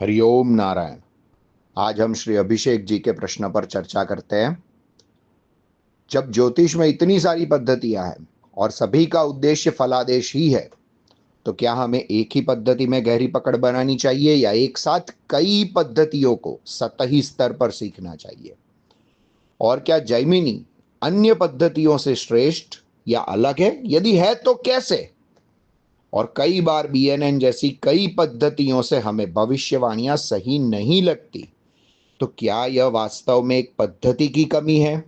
हरिओम नारायण। आज हम श्री अभिषेक जी के प्रश्न पर चर्चा करते हैं। जब ज्योतिष में इतनी सारी पद्धतियां हैं और सभी का उद्देश्य फलादेश ही है, तो क्या हमें एक ही पद्धति में गहरी पकड़ बनानी चाहिए या एक साथ कई पद्धतियों को सतही स्तर पर सीखना चाहिए? और क्या जैमिनी अन्य पद्धतियों से श्रेष्ठ या अलग है? यदि है तो कैसे? और कई बार बीएनएन जैसी कई पद्धतियों से हमें भविष्यवाणियां सही नहीं लगती, तो क्या यह वास्तव में एक पद्धति की कमी है?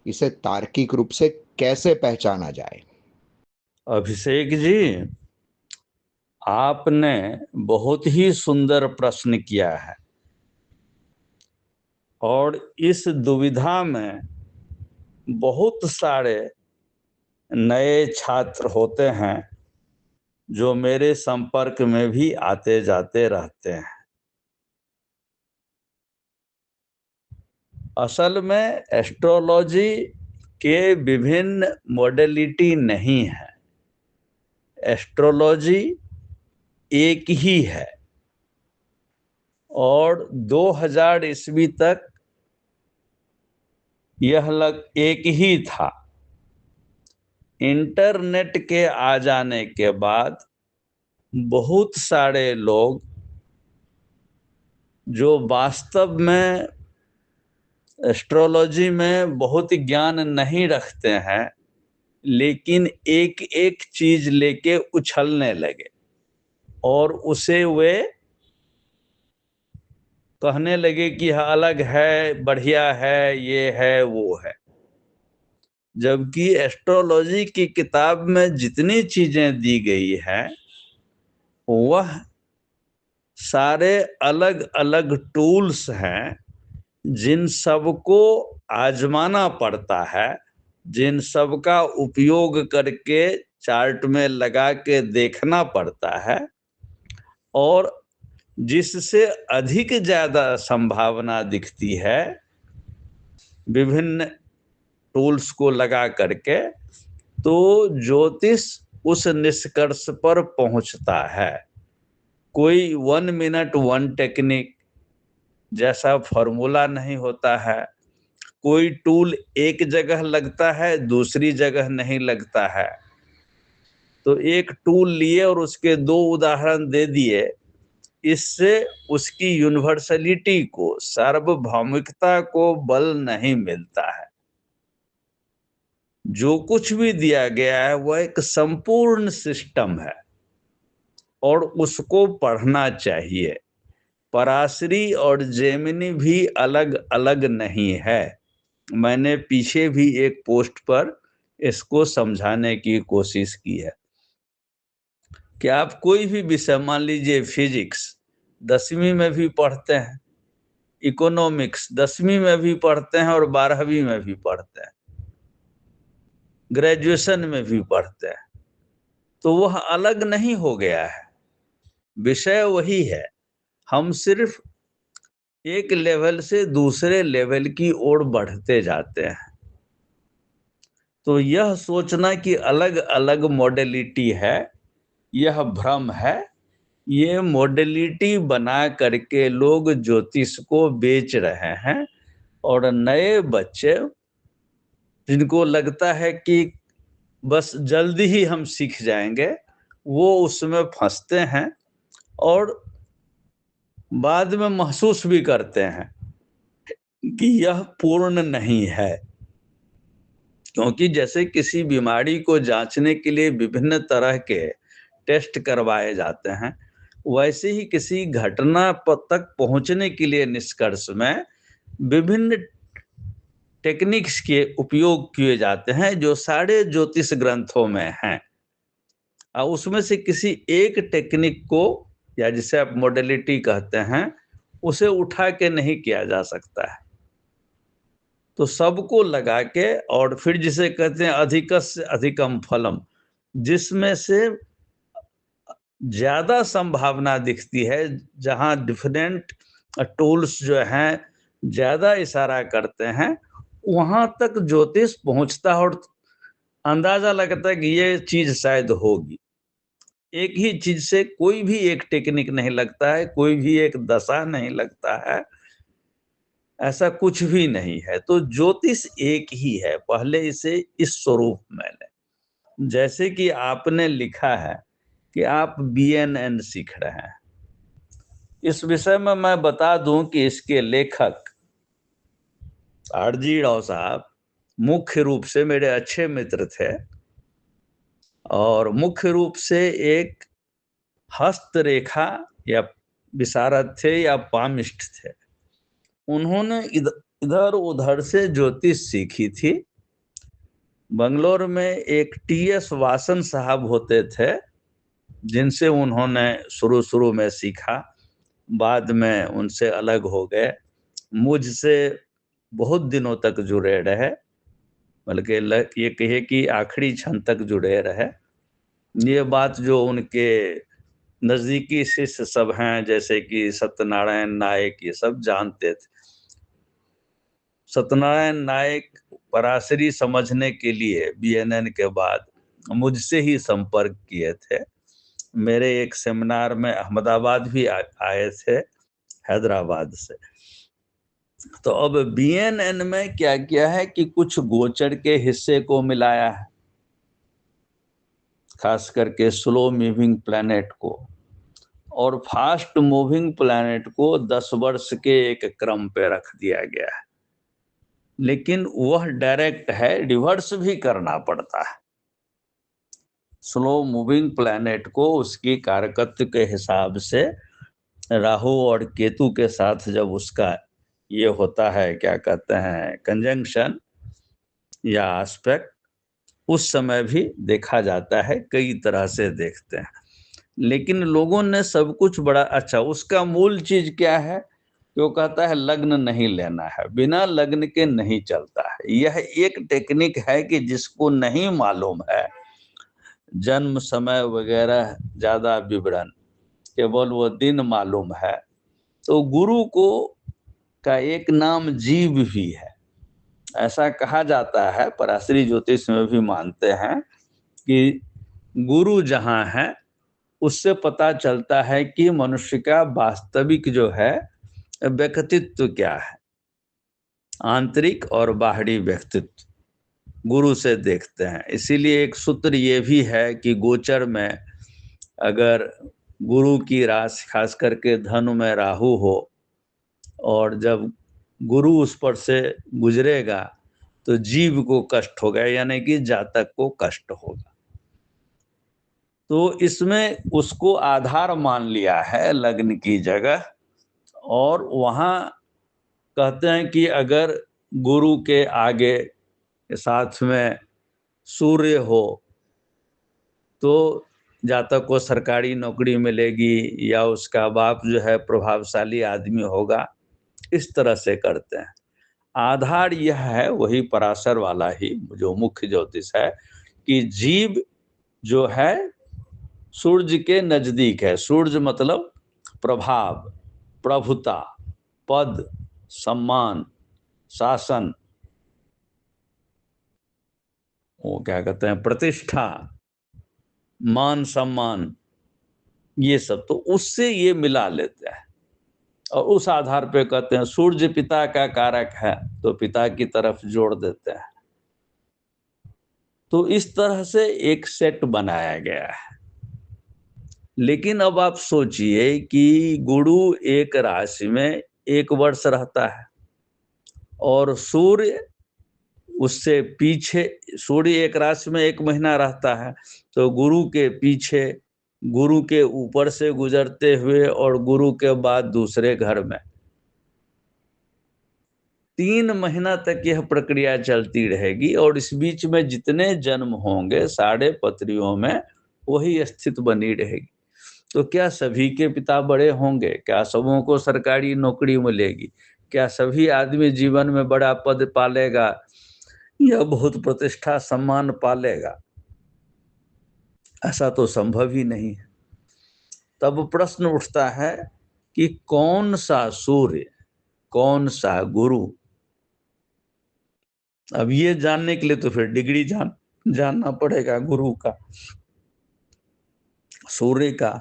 इसे तार्किक रूप से कैसे पहचाना जाए? अभिषेक जी, आपने बहुत ही सुंदर प्रश्न किया है। और इस दुविधा में बहुत सारे नए छात्र होते हैं जो मेरे संपर्क में भी आते जाते रहते हैं। असल में एस्ट्रोलॉजी के विभिन्न मॉडलिटी नहीं है। एस्ट्रोलॉजी एक ही है और 2000 ईस्वी तक यह एक ही था। इंटरनेट के आ जाने के बाद बहुत सारे लोग जो वास्तव में एस्ट्रोलॉजी में बहुत ज्ञान नहीं रखते हैं, लेकिन एक एक चीज लेके उछलने लगे और उसे वे कहने लगे कि यह अलग है, बढ़िया है, ये है, वो है। जबकि एस्ट्रोलॉजी की किताब में जितनी चीजें दी गई है वह सारे अलग अलग टूल्स हैं जिन सबको आजमाना पड़ता है, जिन सबका उपयोग करके चार्ट में लगा के देखना पड़ता है, और जिससे अधिक ज़्यादा संभावना दिखती है विभिन्न टूल्स को लगा करके, तो ज्योतिष उस निष्कर्ष पर पहुंचता है। कोई 1 मिनट 1 टेक्निक जैसा फॉर्मूला नहीं होता है। कोई टूल एक जगह लगता है, दूसरी जगह नहीं लगता है। तो एक टूल लिए और उसके 2 उदाहरण दे दिए, इससे उसकी यूनिवर्सलिटी को, सार्वभौमिकता को बल नहीं मिलता है। जो कुछ भी दिया गया है वह एक संपूर्ण सिस्टम है और उसको पढ़ना चाहिए। पराशरी और जेमिनी भी अलग अलग नहीं है। मैंने पीछे भी एक पोस्ट पर इसको समझाने की कोशिश की है कि आप कोई भी विषय, मान लीजिए फिजिक्स 10वीं में भी पढ़ते हैं, इकोनॉमिक्स 10वीं में भी पढ़ते हैं और 12वीं में भी पढ़ते हैं, ग्रेजुएशन में भी पढ़ते हैं, तो वह अलग नहीं हो गया है। विषय वही है। हम सिर्फ एक लेवल से दूसरे लेवल की ओर बढ़ते जाते हैं। तो यह सोचना कि अलग अलग मॉडलिटी है, यह भ्रम है। ये मॉडलिटी बना करके लोग ज्योतिष को बेच रहे हैं, और नए बच्चे जिनको लगता है कि बस जल्दी ही हम सीख जाएंगे, वो उसमें फंसते हैं और बाद में महसूस भी करते हैं कि यह पूर्ण नहीं है। क्योंकि जैसे किसी बीमारी को जांचने के लिए विभिन्न तरह के टेस्ट करवाए जाते हैं, वैसे ही किसी घटना तक पहुंचने के लिए निष्कर्ष में विभिन्न टेक्निक्स के उपयोग किए जाते हैं जो सारे ज्योतिष ग्रंथों में हैं। और उसमें से किसी एक टेक्निक को, या जिसे आप मॉडलिटी कहते हैं, उसे उठा के नहीं किया जा सकता है। तो सबको लगा के, और फिर जिसे कहते हैं अधिकस्य अधिकम फलम, जिसमें से ज़्यादा संभावना दिखती है, जहाँ डिफरेंट टूल्स जो हैं ज़्यादा इशारा करते हैं, वहाँ तक ज्योतिष पहुँचता है और अंदाज़ा लगता है कि ये चीज़ शायद होगी। एक ही चीज से कोई भी एक टेक्निक नहीं लगता है, कोई भी एक दशा नहीं लगता है, ऐसा कुछ भी नहीं है। तो ज्योतिष एक ही है, पहले इसे इस स्वरूप में लें। जैसे कि आपने लिखा है कि आप बीएनएन सीख रहे हैं, इस विषय में मैं बता दूं कि इसके लेखक आरजी राव साहब मुख्य रूप से मेरे अच्छे मित्र थे, और मुख्य रूप से एक हस्तरेखा या विशारद थे या पामिस्ट थे। उन्होंने इधर उधर से ज्योतिष सीखी थी। बंगलोर में एक टीएस वासन साहब होते थे, जिनसे उन्होंने शुरू शुरू में सीखा, बाद में उनसे अलग हो गए। मुझसे बहुत दिनों तक जुड़े रहे, बल्कि ये कहिए कि आखिरी क्षण तक जुड़े रहे। ये बात जो उनके नज़दीकी शिष्य सब हैं, जैसे कि सत्यनारायण नायक, ये सब जानते थे। सत्यनारायण नायक पराशरी समझने के लिए बीएनएन के बाद मुझसे ही संपर्क किए थे। मेरे एक सेमिनार में अहमदाबाद भी आए थे, हैदराबाद से। तो अब बीएनएन में क्या किया है कि कुछ गोचर के हिस्से को मिलाया है, खास करके स्लो मूविंग प्लैनेट को, और फास्ट मूविंग प्लैनेट को 10 वर्ष के एक क्रम पे रख दिया गया है। लेकिन वह डायरेक्ट है, रिवर्स भी करना पड़ता है। स्लो मूविंग प्लैनेट को उसकी कारकत्व के हिसाब से राहु और केतु के साथ जब उसका ये होता है, क्या कहते हैं, कंजंक्शन या एस्पेक्ट, उस समय भी देखा जाता है, कई तरह से देखते हैं। लेकिन लोगों ने सब कुछ बड़ा अच्छा, उसका मूल चीज क्या है कि वो कहता है लग्न नहीं लेना है, बिना लग्न के नहीं चलता है। यह एक टेक्निक है कि जिसको नहीं मालूम है जन्म समय वगैरह ज्यादा विवरण, केवल वो दिन मालूम है, तो गुरु को का एक नाम जीव भी है। ऐसा कहा जाता है, पराशरी ज्योतिष में भी मानते हैं कि गुरु जहाँ है उससे पता चलता है कि मनुष्य का वास्तविक जो है व्यक्तित्व क्या है, आंतरिक और बाहरी व्यक्तित्व गुरु से देखते हैं। इसीलिए एक सूत्र ये भी है कि गोचर में अगर गुरु की राशि खास करके धनु में राहु हो, और जब गुरु उस पर से गुजरेगा तो जीव को कष्ट होगा, यानी कि जातक को कष्ट होगा। तो इसमें उसको आधार मान लिया है लग्न की जगह, और वहाँ कहते हैं कि अगर गुरु के आगे साथ में सूर्य हो तो जातक को सरकारी नौकरी मिलेगी, या उसका बाप जो है प्रभावशाली आदमी होगा। इस तरह से करते हैं। आधार यह है, वही पराशर वाला ही जो मुख्य ज्योतिष है, कि जीव जो है सूर्य के नजदीक है। सूर्य मतलब प्रभाव, प्रभुता, पद, सम्मान, शासन, वो क्या कहते हैं, प्रतिष्ठा, मान सम्मान, ये सब तो उससे ये मिला लेते हैं, और उस आधार पे कहते हैं सूर्य पिता का कारक है, तो पिता की तरफ जोड़ देते हैं। तो इस तरह से एक सेट बनाया गया है। लेकिन अब आप सोचिए कि गुरु एक राशि में 1 वर्ष रहता है, और सूर्य उससे पीछे, सूर्य एक राशि में 1 महीना रहता है, तो गुरु के पीछे, गुरु के ऊपर से गुजरते हुए और गुरु के बाद दूसरे घर में 3 महीना तक यह प्रक्रिया चलती रहेगी। और इस बीच में जितने जन्म होंगे साढ़े पत्रियों में वही स्थित बनी रहेगी। तो क्या सभी के पिता बड़े होंगे? क्या सबों को सरकारी नौकरी मिलेगी? क्या सभी आदमी जीवन में बड़ा पद पालेगा या बहुत प्रतिष्ठा सम्मान पालेगा? ऐसा तो संभव ही नहीं है। तब प्रश्न उठता है कि कौन सा सूर्य, कौन सा गुरु? अब ये जानने के लिए तो फिर डिग्री जानना पड़ेगा गुरु का। सूर्य का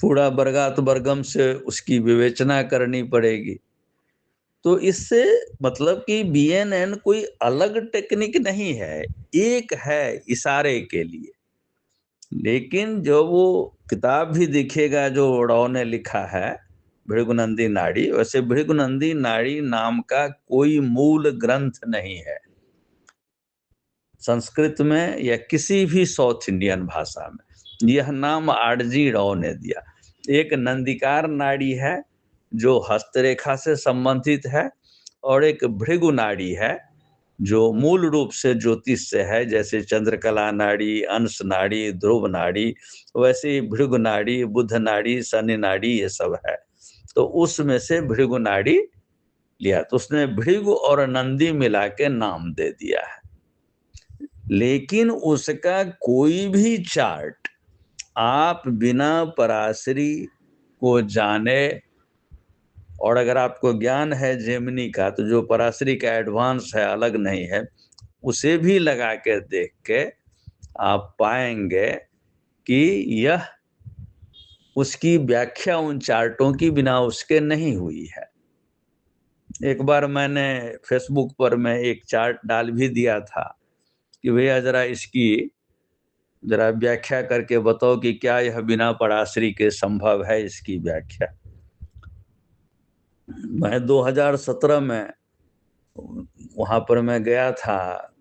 पूरा वर्गात वर्गम से उसकी विवेचना करनी पड़ेगी। तो इससे मतलब कि BNN कोई अलग टेक्निक नहीं है, एक है इशारे के लिए। लेकिन जो वो किताब भी दिखेगा जो राव ने लिखा है भृगुनंदी नाड़ी, वैसे भृगुनंदी नाड़ी नाम का कोई मूल ग्रंथ नहीं है संस्कृत में या किसी भी साउथ इंडियन भाषा में। यह नाम RG राव ने दिया। एक नंदिकार नाड़ी है जो हस्तरेखा से संबंधित है, और एक भृगु नाड़ी है जो मूल रूप से ज्योतिष से है, जैसे चंद्रकला नाड़ी, अंश नाड़ी, ध्रुव नाड़ी, वैसे ही भृगु नाड़ी, बुध नाड़ी, शनि नाड़ी, ये सब है। तो उसमें से भृगु नाड़ी लिया, तो उसने भृगु और नंदी मिला के नाम दे दिया है। लेकिन उसका कोई भी चार्ट आप बिना पराशरी को जाने, और अगर आपको ज्ञान है जेमिनी का, तो जो पराशरी का एडवांस है, अलग नहीं है, उसे भी लगा के देख के आप पाएंगे कि यह उसकी व्याख्या उन चार्टों की बिना उसके नहीं हुई है। एक बार मैंने फेसबुक पर मैं एक चार्ट डाल भी दिया था कि भैया जरा इसकी जरा व्याख्या करके बताओ कि क्या यह बिना पराशरी के संभव है, इसकी व्याख्या। मैं 2017 में वहाँ पर मैं गया था,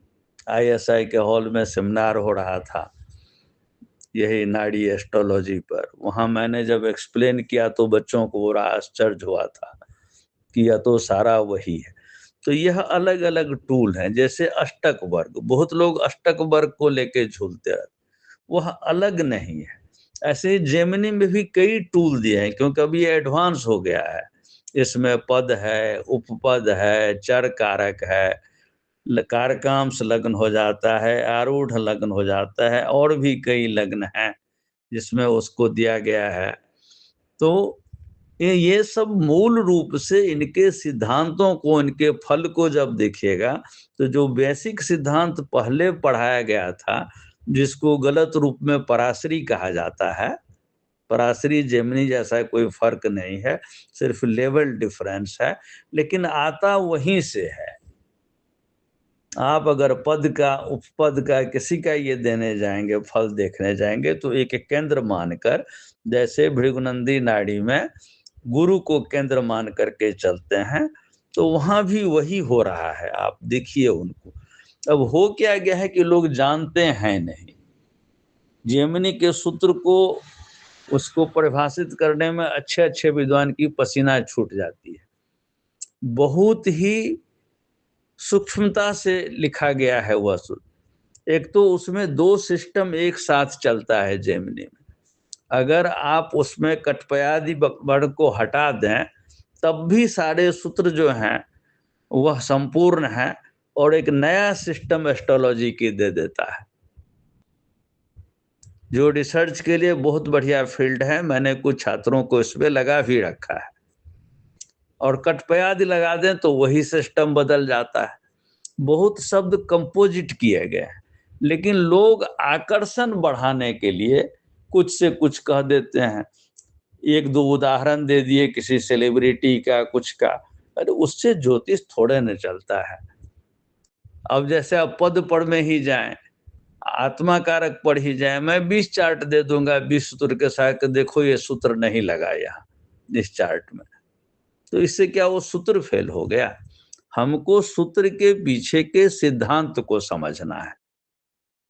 ISI के हॉल में सेमिनार हो रहा था यही नाड़ी एस्ट्रोलॉजी पर। वहाँ मैंने जब एक्सप्लेन किया तो बच्चों को बड़ा आश्चर्य हुआ था कि यह तो सारा वही है। तो यह अलग अलग टूल हैं, जैसे अष्टक वर्ग, बहुत लोग अष्टक वर्ग को लेके झूलते रहते, वह अलग नहीं है। ऐसे ही जेमिनी में भी कई टूल दिए हैं, क्योंकि अभी एडवांस हो गया है। इसमें पद है, उपपद है, चर कारक है, कारकांश लग्न हो जाता है, आरूढ़ लग्न हो जाता है, और भी कई लग्न हैं जिसमें उसको दिया गया है। तो ये सब मूल रूप से इनके सिद्धांतों को, इनके फल को जब देखिएगा, तो जो बेसिक सिद्धांत पहले पढ़ाया गया था, जिसको गलत रूप में पराशरी कहा जाता है, पराशरी जेमिनी जैसा कोई फर्क नहीं है, सिर्फ लेवल डिफरेंस है, लेकिन आता वहीं से है। आप अगर पद का, उपपद का, किसी का ये देने जाएंगे, फल देखने जाएंगे, तो एक केंद्र मानकर, जैसे भृगुनंदी नाड़ी में गुरु को केंद्र मान करके चलते हैं, तो वहां भी वही हो रहा है। आप देखिए उनको। अब हो क्या गया है कि लोग जानते हैं नहीं। जेमिनी के सूत्र को, उसको परिभाषित करने में अच्छे अच्छे विद्वान की पसीना छूट जाती है। बहुत ही सूक्ष्मता से लिखा गया है वह सूत्र। एक तो उसमें 2 सिस्टम एक साथ चलता है जेमिनी में। अगर आप उसमें कठपयादि वर्ण को हटा दें, तब भी सारे सूत्र जो हैं वह संपूर्ण है, और एक नया सिस्टम एस्ट्रोलॉजी की दे देता है, जो रिसर्च के लिए बहुत बढ़िया फील्ड है। मैंने कुछ छात्रों को इसमें लगा भी रखा है। और कठपयादि लगा दें तो वही सिस्टम बदल जाता है। बहुत शब्द कंपोजिट किए गए हैं, लेकिन लोग आकर्षण बढ़ाने के लिए कुछ से कुछ कह देते हैं। 1-2 उदाहरण दे दिए किसी सेलिब्रिटी का, कुछ का, अरे उससे ज्योतिष थोड़े न चलता है। अब जैसे आप पद पढ़ में ही जाएं, आत्मा कारक पढ़ ही जाएं, मैं 20 चार्ट दे दूंगा 20 सूत्र के साथ, देखो ये सूत्र नहीं लगा यहाँ इस चार्ट में, तो इससे क्या वो सूत्र फेल हो गया? हमको सूत्र के पीछे के सिद्धांत को समझना है,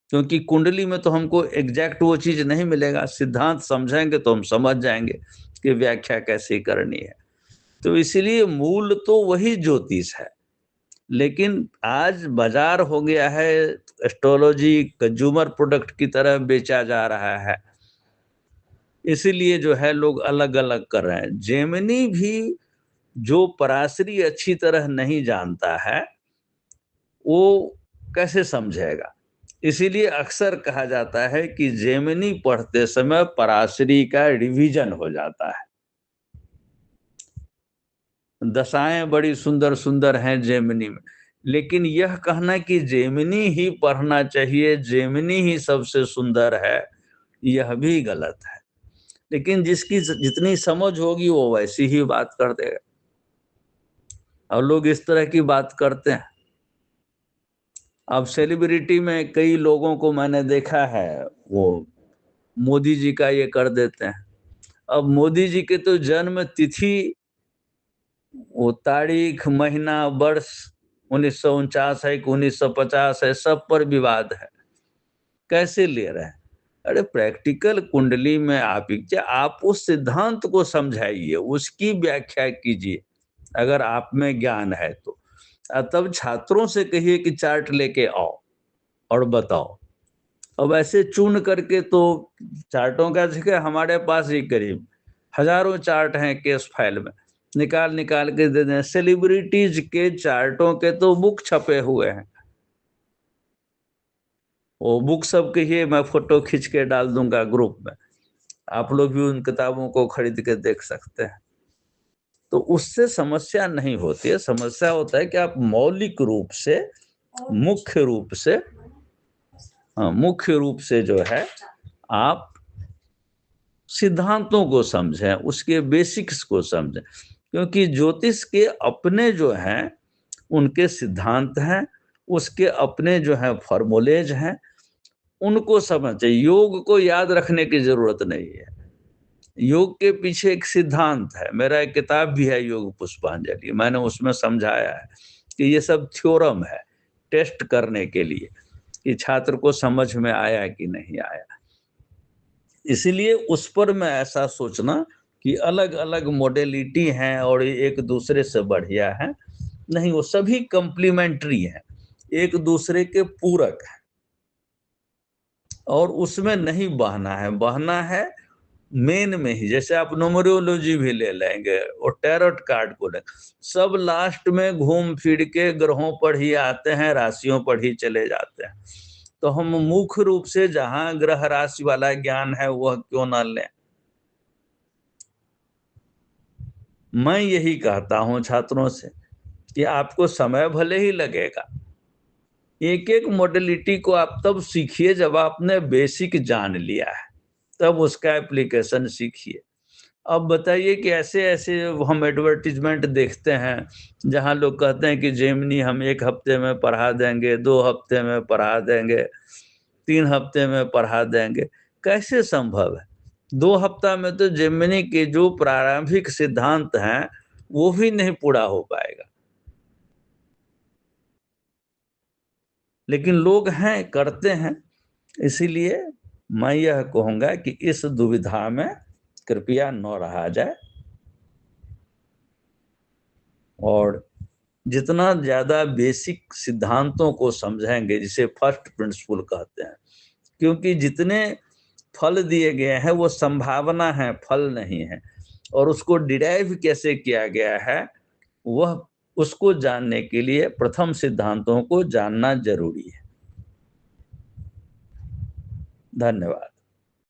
क्योंकि कुंडली में तो हमको एग्जैक्ट वो चीज नहीं मिलेगा। सिद्धांत समझेंगे तो हम समझ जाएंगे कि व्याख्या कैसे करनी है। तो इसीलिए मूल तो वही ज्योतिष है, लेकिन आज बाजार हो गया है, एस्ट्रोलॉजी कंज्यूमर प्रोडक्ट की तरह बेचा जा रहा है, इसीलिए जो है लोग अलग अलग कर रहे हैं। जेमिनी भी जो पराशरी अच्छी तरह नहीं जानता है, वो कैसे समझेगा? इसीलिए अक्सर कहा जाता है कि जेमिनी पढ़ते समय पराशरी का रिवीजन हो जाता है। दशाएं बड़ी सुंदर सुंदर हैं जेमिनी में, लेकिन यह कहना कि जेमिनी ही पढ़ना चाहिए, जेमिनी ही सबसे सुंदर है, यह भी गलत है। लेकिन जिसकी जितनी समझ होगी वो वैसी ही बात कर देगा, और लोग इस तरह की बात करते हैं। अब सेलिब्रिटी में कई लोगों को मैंने देखा है, वो मोदी जी का ये कर देते हैं। अब मोदी जी के तो जन्म तिथि, वो तारीख, महीना, वर्ष 1949 है कि 1950 है, सब पर विवाद है। कैसे ले रहे हैं? अरे प्रैक्टिकल कुंडली में आप उस सिद्धांत को समझाइए, उसकी व्याख्या कीजिए अगर आप में ज्ञान है तो। तब छात्रों से कहिए कि चार्ट लेके आओ और बताओ। अब ऐसे चुन करके तो चार्टों का जिक्र हमारे पास ही करीब हजारों चार्ट हैं केस फाइल में, निकाल निकाल के दे दें। सेलिब्रिटीज के चार्टों के तो बुक छपे हुए हैं, वो बुक सब कहिए मैं फोटो खींच के डाल दूंगा ग्रुप में, आप लोग भी उन किताबों को खरीद के देख सकते हैं। तो उससे समस्या नहीं होती है। समस्या होता है कि आप मौलिक रूप से, मुख्य रूप से, मुख्य रूप से जो है आप सिद्धांतों को समझें, उसके बेसिक्स को समझें। क्योंकि ज्योतिष के अपने जो हैं उनके सिद्धांत हैं, उसके अपने जो हैं फॉर्मूलेज हैं, उनको समझें। योग को याद रखने की जरूरत नहीं है। योग के पीछे एक सिद्धांत है। मेरा एक किताब भी है योग पुष्पांजलि, मैंने उसमें समझाया है कि ये सब थ्योरम है टेस्ट करने के लिए कि छात्र को समझ में आया कि नहीं आया। इसलिए उस पर मैं ऐसा सोचना कि अलग अलग मॉडलिटी हैं और एक दूसरे से बढ़िया है नहीं, वो सभी कंप्लीमेंट्री हैं, एक दूसरे के पूरक हैं। और उसमें नहीं बहना है मेन में ही। जैसे आप न्यूमरोलॉजी भी ले लेंगे और टैरोट कार्ड को ले, सब लास्ट में घूम फिर के ग्रहों पर ही आते हैं, राशियों पर ही चले जाते हैं। तो हम मुख्य रूप से जहां ग्रह राशि वाला ज्ञान है वह क्यों ना लें। मैं यही कहता हूं छात्रों से कि आपको समय भले ही लगेगा, एक एक मॉडलिटी को आप तब सीखिए जब आपने बेसिक जान लिया है, तब उसका एप्लीकेशन सीखिए। अब बताइए कि ऐसे ऐसे हम एडवर्टीजमेंट देखते हैं जहां लोग कहते हैं कि जेमिनी हम 1 हफ्ते में पढ़ा देंगे, 2 हफ्ते में पढ़ा देंगे, 3 हफ्ते में पढ़ा देंगे। कैसे संभव है? 2 हफ्ता में तो जेमिनी के जो प्रारंभिक सिद्धांत हैं वो भी नहीं पूरा हो पाएगा। लेकिन लोग हैं, करते हैं। इसीलिए मैं यह कहूँगा कि इस दुविधा में कृपया न रहा जाए, और जितना ज़्यादा बेसिक सिद्धांतों को समझेंगे, जिसे फर्स्ट प्रिंसिपल कहते हैं, क्योंकि जितने फल दिए गए हैं वो संभावना है, फल नहीं है, और उसको डिराइव कैसे किया गया है वह, उसको जानने के लिए प्रथम सिद्धांतों को जानना जरूरी है। धन्यवाद।